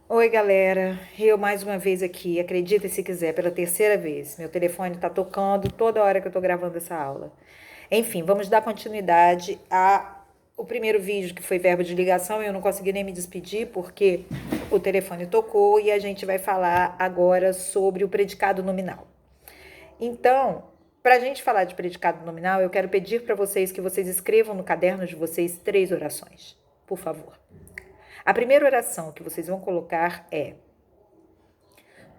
Oi, galera. Eu mais uma vez aqui, acredita se quiser, pela terceira vez. Meu telefone tá tocando toda hora que eu tô gravando essa aula. Enfim, vamos dar continuidade a o primeiro vídeo que foi verbo de ligação. Eu não consegui nem me despedir porque o telefone tocou e a gente vai falar agora sobre o predicado nominal. Então, para a gente falar de predicado nominal, eu quero pedir para vocês que vocês escrevam no caderno de vocês 3 orações, por favor. A primeira oração que vocês vão colocar é: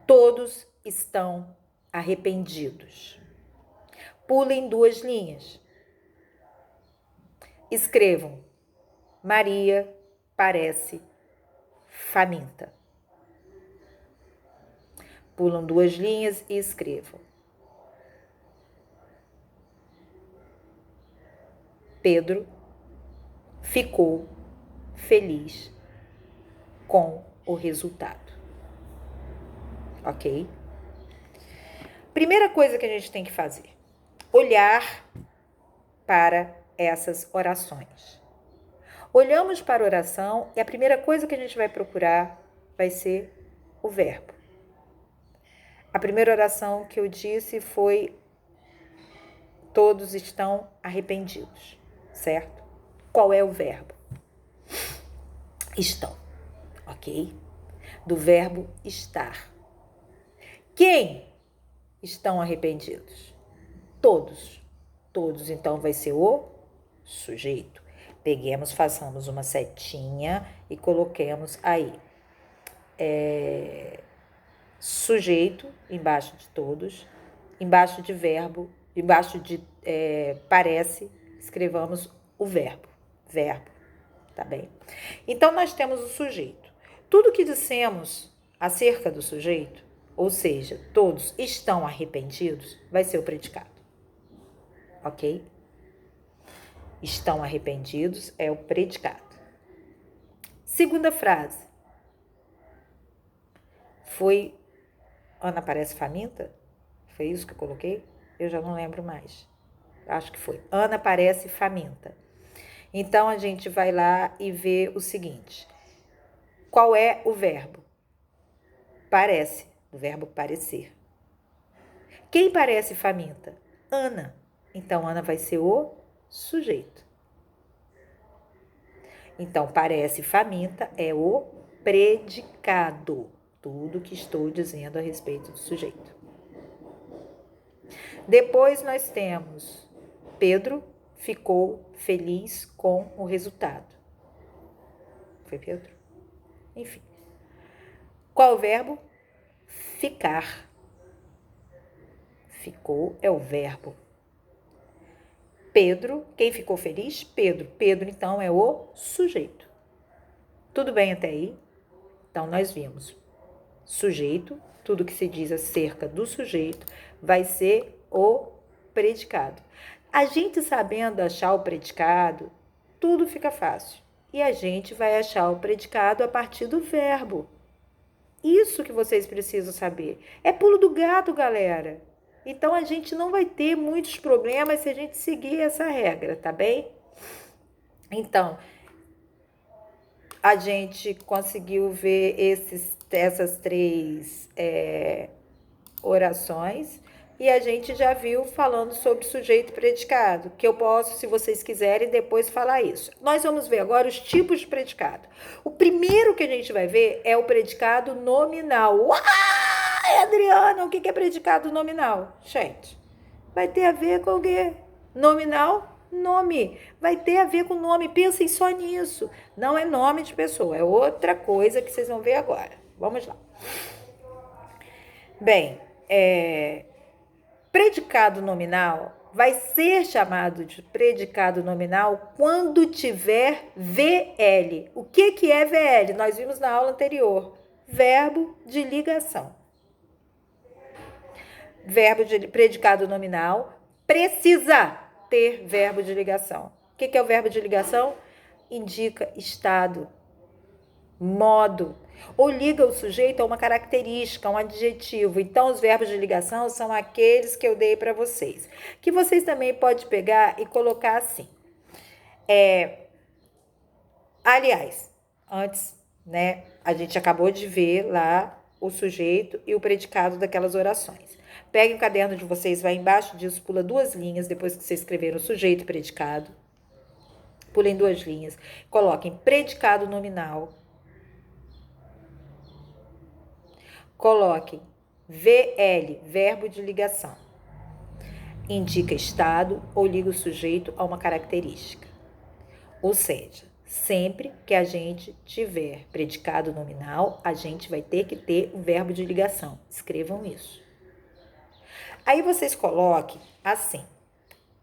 todos estão arrependidos. Pulem 2 linhas. Escrevam: Maria parece faminta. Pulam 2 linhas e escrevam: Pedro ficou feliz com o resultado. Ok? Primeira coisa que a gente tem que fazer: olhar para essas orações. Olhamos para a oração e a primeira coisa que a gente vai procurar vai ser o verbo. A primeira oração que eu disse foi: todos estão arrependidos, certo? Qual é o verbo? Estão, ok? Do verbo estar. Quem estão arrependidos? Todos. Todos, então vai ser o sujeito. Peguemos, façamos uma setinha e coloquemos aí sujeito embaixo de todos, embaixo de verbo, embaixo de parece, escrevamos o verbo, tá bem? Então, nós temos o sujeito. Tudo que dissemos acerca do sujeito, ou seja, todos estão arrependidos, vai ser o predicado, ok? Estão arrependidos é o predicado. Segunda frase. Foi Ana parece faminta? Foi isso que eu coloquei? Eu já não lembro mais. Acho que foi. Ana parece faminta. Então, a gente vai lá e vê o seguinte. Qual é o verbo? Parece. O verbo parecer. Quem parece faminta? Ana. Então, Ana vai ser o sujeito. Então, parece faminta é o predicado. Tudo que estou dizendo a respeito do sujeito. Depois nós temos Pedro ficou feliz com o resultado. Foi Pedro? Enfim. Qual é o verbo? Ficar. Ficou é o verbo. Pedro, quem ficou feliz? Pedro. Pedro, então, é o sujeito. Tudo bem até aí? Então, nós vimos sujeito, tudo que se diz acerca do sujeito vai ser o predicado. A gente sabendo achar o predicado, tudo fica fácil. E a gente vai achar o predicado a partir do verbo. Isso que vocês precisam saber. É pulo do gato, galera. Então a gente não vai ter muitos problemas se a gente seguir essa regra, tá bem? Então, a gente conseguiu ver essas 3 orações e a gente já viu falando sobre sujeito e predicado, que eu posso, se vocês quiserem, depois falar isso. Nós vamos ver agora os tipos de predicado. O primeiro que a gente vai ver é o predicado nominal. Uai, Adriana, o que é predicado nominal? Gente, vai ter a ver com o quê? Nominal? Nome. Vai ter a ver com nome. Pensem só nisso. Não é nome de pessoa, é outra coisa que vocês vão ver agora. Vamos lá. Bem, predicado nominal vai ser chamado de predicado nominal quando tiver VL. O que é VL? Nós vimos na aula anterior. Verbo de ligação. Verbo de predicado nominal precisa ter verbo de ligação. O que é o verbo de ligação? Indica estado, modo, ou liga o sujeito a uma característica, um adjetivo. Então, os verbos de ligação são aqueles que eu dei para vocês, que vocês também podem pegar e colocar assim. Aliás, antes né? A gente acabou de ver lá o sujeito e o predicado daquelas orações. Peguem o caderno de vocês, vai embaixo disso, pula 2 linhas depois que vocês escreveram o sujeito e predicado. Pulem 2 linhas. Coloquem predicado nominal. Coloquem VL, verbo de ligação. Indica estado ou liga o sujeito a uma característica. Ou seja, sempre que a gente tiver predicado nominal, a gente vai ter que ter um verbo de ligação. Escrevam isso. Aí vocês coloquem assim,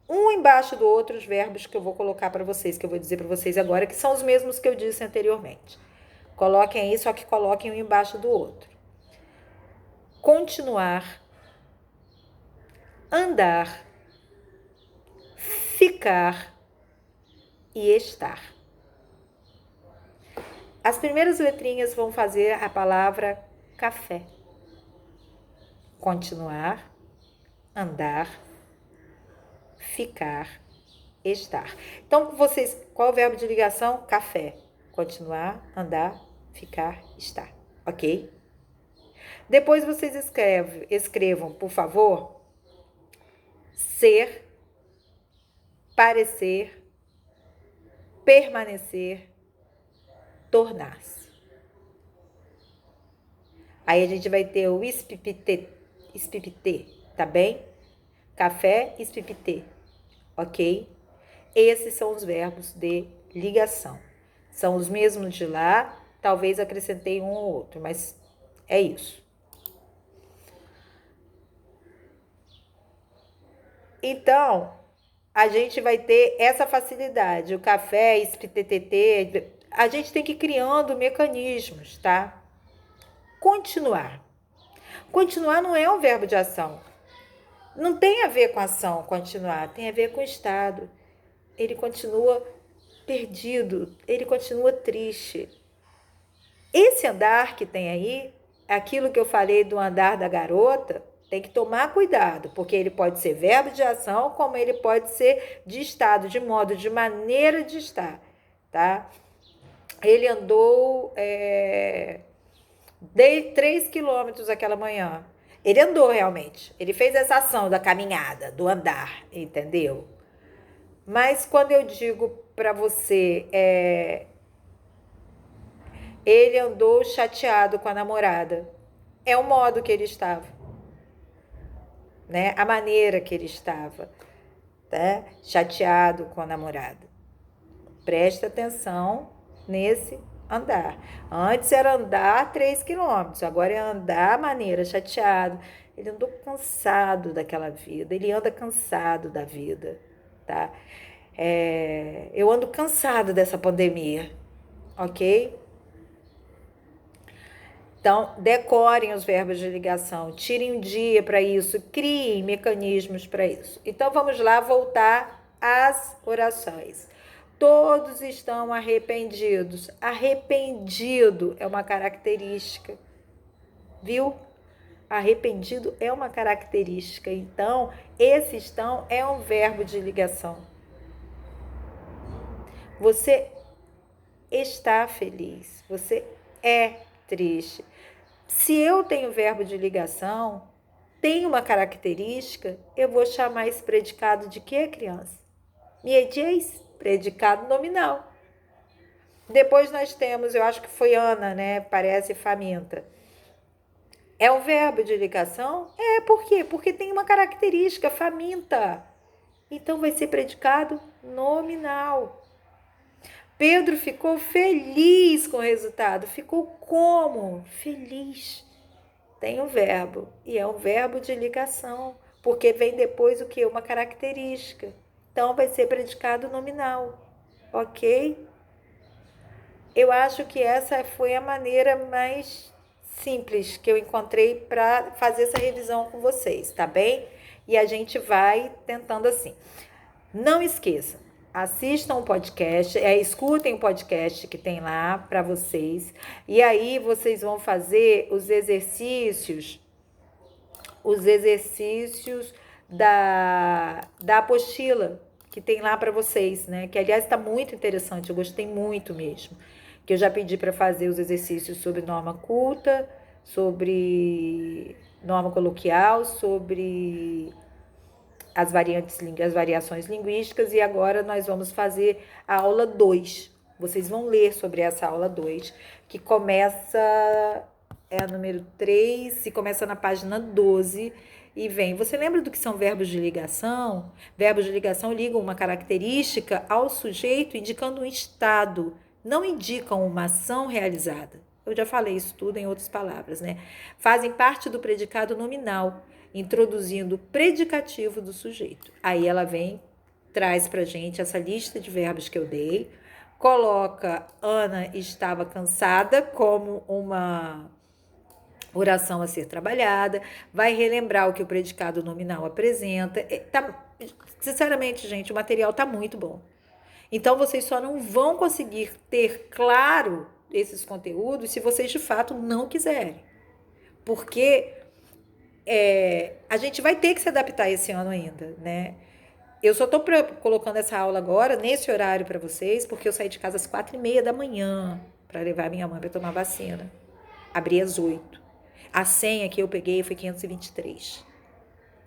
um embaixo do outro os verbos que eu vou colocar para vocês, que eu vou dizer para vocês agora, que são os mesmos que eu disse anteriormente. Coloquem aí, só que coloquem um embaixo do outro. Continuar, andar, ficar e estar. As primeiras letrinhas vão fazer a palavra café. Continuar, andar, ficar, estar. Então, vocês, qual é o verbo de ligação? Café. Continuar, andar, ficar, estar. Ok? Depois vocês escrevam, por favor, ser, parecer, permanecer, tornar-se. Aí a gente vai ter o espipité, tá bem? Café, espipité, ok? Esses são os verbos de ligação. São os mesmos de lá, talvez acrescentei um ou outro, mas é isso. Então, a gente vai ter essa facilidade. O café, espipité, a gente tem que ir criando mecanismos, tá? Continuar. Continuar não é um verbo de ação. Não tem a ver com ação, continuar. Tem a ver com estado. Ele continua perdido. Ele continua triste. Esse andar que tem aí, aquilo que eu falei do andar da garota, tem que tomar cuidado, porque ele pode ser verbo de ação, como ele pode ser de estado, de modo, de maneira de estar, tá? Ele andou... Dei 3 quilômetros aquela manhã. Ele andou realmente. Ele fez essa ação da caminhada, do andar, entendeu? Mas quando eu digo para você, ele andou chateado com a namorada, é o modo que ele estava, né? A maneira que ele estava, tá? Chateado com a namorada. Presta atenção nesse andar. Antes era andar 3 quilômetros, agora é andar maneira, chateado. Ele andou cansado daquela vida, ele anda cansado da vida, tá? Eu ando cansado dessa pandemia, ok? Então, decorem os verbos de ligação, tirem um dia para isso, criem mecanismos para isso. Então, vamos lá voltar às orações. Todos estão arrependidos. Arrependido é uma característica, viu? Arrependido é uma característica. Então, esse estão é um verbo de ligação. Você está feliz, você é triste. Se eu tenho verbo de ligação, tem uma característica, eu vou chamar esse predicado de quê, criança? Me diz, predicado nominal. Depois nós temos, eu acho que foi Ana, né? Parece faminta. É um verbo de ligação? Por quê? Porque tem uma característica, faminta. Então vai ser predicado nominal. Pedro ficou feliz com o resultado. Ficou como? Feliz. Tem um verbo. E é um verbo de ligação. Porque vem depois o que? Uma característica. Então, vai ser predicado nominal. Ok? Eu acho que essa foi a maneira mais simples que eu encontrei para fazer essa revisão com vocês, tá bem? E a gente vai tentando assim. Não esqueçam, assistam o podcast, escutem o podcast que tem lá para vocês. E aí vocês vão fazer os exercícios da apostila que tem lá para vocês, né? Que aliás está muito interessante, eu gostei muito mesmo. que eu já pedi para fazer os exercícios sobre norma culta, sobre norma coloquial, sobre as variações linguísticas, e agora nós vamos fazer a aula 2. Vocês vão ler sobre essa aula 2, que começa, é a número 3, e começa na página 12, e vem. Você lembra do que são verbos de ligação? Verbos de ligação ligam uma característica ao sujeito, indicando um estado, não indicam uma ação realizada. Eu já falei isso tudo em outras palavras, né? Fazem parte do predicado nominal, introduzindo o predicativo do sujeito. Aí ela vem, traz pra gente essa lista de verbos que eu dei, coloca Ana estava cansada como uma oração a ser trabalhada, vai relembrar o que o predicado nominal apresenta. Sinceramente, gente, o material tá muito bom. Então, vocês só não vão conseguir ter claro esses conteúdos se vocês de fato não quiserem. Porque a gente vai ter que se adaptar esse ano ainda, né? Eu só estou colocando essa aula agora, nesse horário para vocês, porque eu saí de casa às 4h30 da manhã para levar minha mãe para tomar vacina. Abri às 8. A senha que eu peguei foi 523.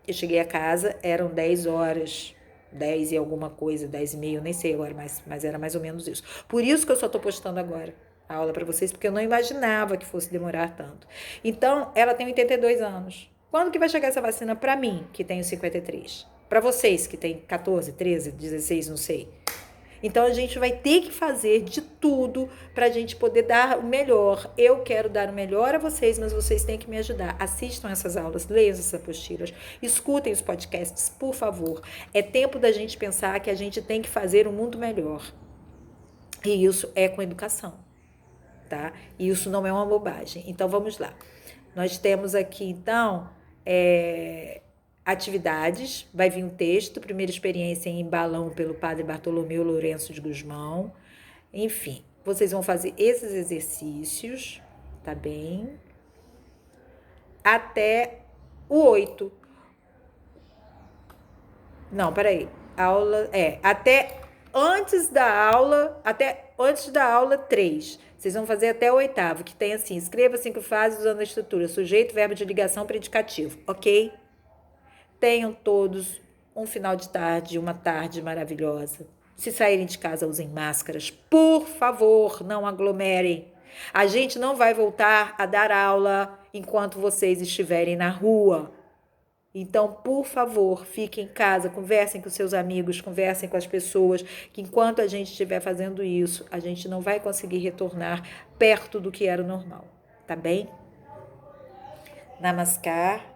Eu cheguei a casa, eram 10 horas, 10 e alguma coisa, 10h30, nem sei agora, mas era mais ou menos isso. Por isso que eu só estou postando agora a aula para vocês, porque eu não imaginava que fosse demorar tanto. Então, ela tem 82 anos. Quando que vai chegar essa vacina para mim, que tenho 53? Para vocês, que têm 14, 13, 16, não sei. Então, a gente vai ter que fazer de tudo para a gente poder dar o melhor. Eu quero dar o melhor a vocês, mas vocês têm que me ajudar. Assistam essas aulas, leiam essas apostilas, escutem os podcasts, por favor. É tempo da gente pensar que a gente tem que fazer um mundo melhor. E isso é com educação, tá? E isso não é uma bobagem. Então, vamos lá. Nós temos aqui, então, atividades. Vai vir um texto, primeira experiência em balão pelo padre Bartolomeu Lourenço de Gusmão. Enfim, vocês vão fazer esses exercícios, tá bem? Até o 8. Não, peraí. Até antes da aula 3. Vocês vão fazer até o 8º, que tem assim: escreva 5 frases usando a estrutura sujeito, verbo de ligação, predicativo, ok? Tenham todos um final de tarde, uma tarde maravilhosa. Se saírem de casa, usem máscaras. Por favor, não aglomerem. A gente não vai voltar a dar aula enquanto vocês estiverem na rua. Então, por favor, fiquem em casa, conversem com seus amigos, conversem com as pessoas, que enquanto a gente estiver fazendo isso, a gente não vai conseguir retornar perto do que era o normal. Tá bem? Namaskar.